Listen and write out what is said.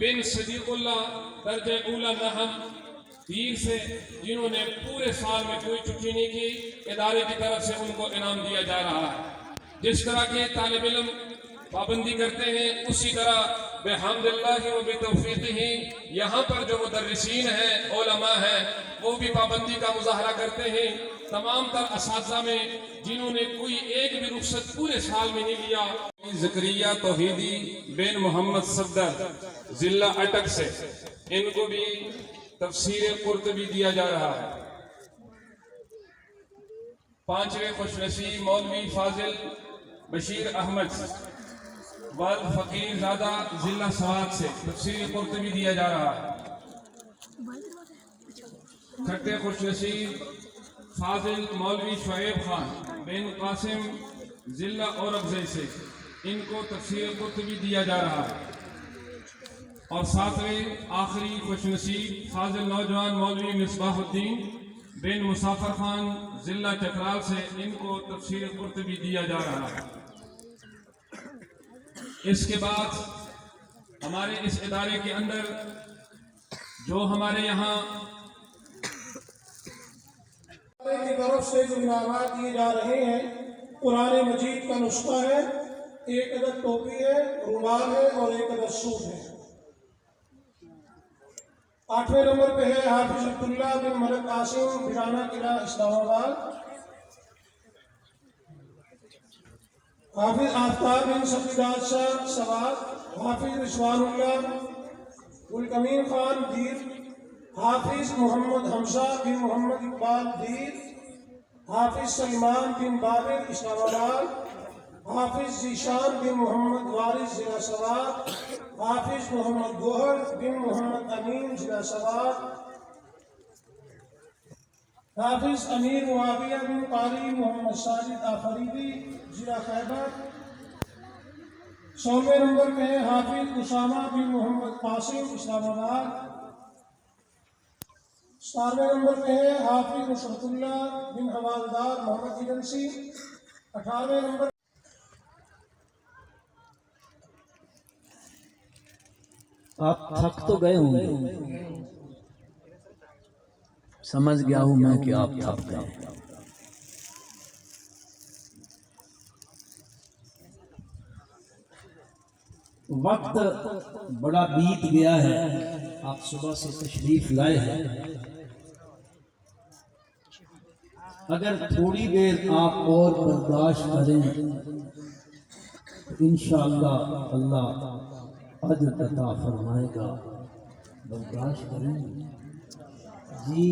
بن صدیق اللہ درجہ اولا نہم تیر سے، جنہوں نے پورے سال میں کوئی چھٹی نہیں کی، ادارے کی طرف سے ان کو انعام دیا جا رہا ہے۔ جس طرح کے طالب علم پابندی کرتے ہیں، اسی طرح بحمد اللہ و بتوفیقہ یہاں پر جو مدرسین ہیں، علماء ہیں، وہ بھی پابندی کا مظاہرہ کرتے ہیں۔ تمام تر اساتذہ میں جنہوں نے کوئی ایک بھی رخصت پورے سال میں نہیں لیا، زکریا توحیدی بن محمد صفدر ضلع اٹک سے، ان کو بھی تفسیر قرطبی دیا جا رہا ہے۔ پانچویں خوش نصیب مولوی فاضل بشیر احمد والد فقیر زادہ ضلع سوات سے تفسیر قرطبی دیا جا رہا ہے۔ چھٹے خوش نصیب فاضل مولوی شعیب خان بن قاسم ضلع اورگزئی سے، ان کو تفسیر قرطبی دیا جا رہا ہے۔ اور ساتویں آخری خوش نصیب فاضل نوجوان مولوی مصباح الدین بن مسافر خان ضلع چترال سے، ان کو تفسیر قرطبی دیا جا رہا ہے۔ اس کے بعد ہمارے اس ادارے کے اندر جو ہمارے یہاں کی طرف سے جو انعامات دیے جا رہے ہیں، قرآن مجید کا نسخہ ہے، ایک عدد ٹوپی ہے، رومال ہے اور ایک عدد سوٹ ہے۔ 8ویں نمبر پہ ہے حافظ عبداللہ بن ملک قاسم بھیرانہ قلعہ اسلام آباد۔ حافظ آفتاب بن سفید شاہ سوات، حافظ رضوان اللہ گلکمین خان دیر، حافظ محمد حمزہ بن محمد اقبال دیر، حافظ سلمان بن بابر اسلام آباد، حافظ ذیشان بن محمد وارث ضلع سوات، حافظ محمد گوہر بن محمد امین ضلع سوات، حافظ امیر معاویہ بن قاری محمد ساجد آفریدی ضلع خیبر۔ 100ویں نمبر پہ ہے حافظ اسامہ بن محمد قاسم اسلام آباد۔ 17ویں نمبر پہ ہے حافظ نصرت اللہ بن حوالدار محمد ایجنسی۔ 18ویں نمبر آپ تھک تو گئے ہوں گے، سمجھ گیا ہوں میں کہ آپ تھک گئے۔ وقت بڑا بیت گیا ہے، آپ صبح سے تشریف لائے ہیں، اگر تھوڑی دیر آپ اور برداشت کریں انشاءاللہ اللہ اجر عطا فرمائے گا۔ برداشت کریں جی۔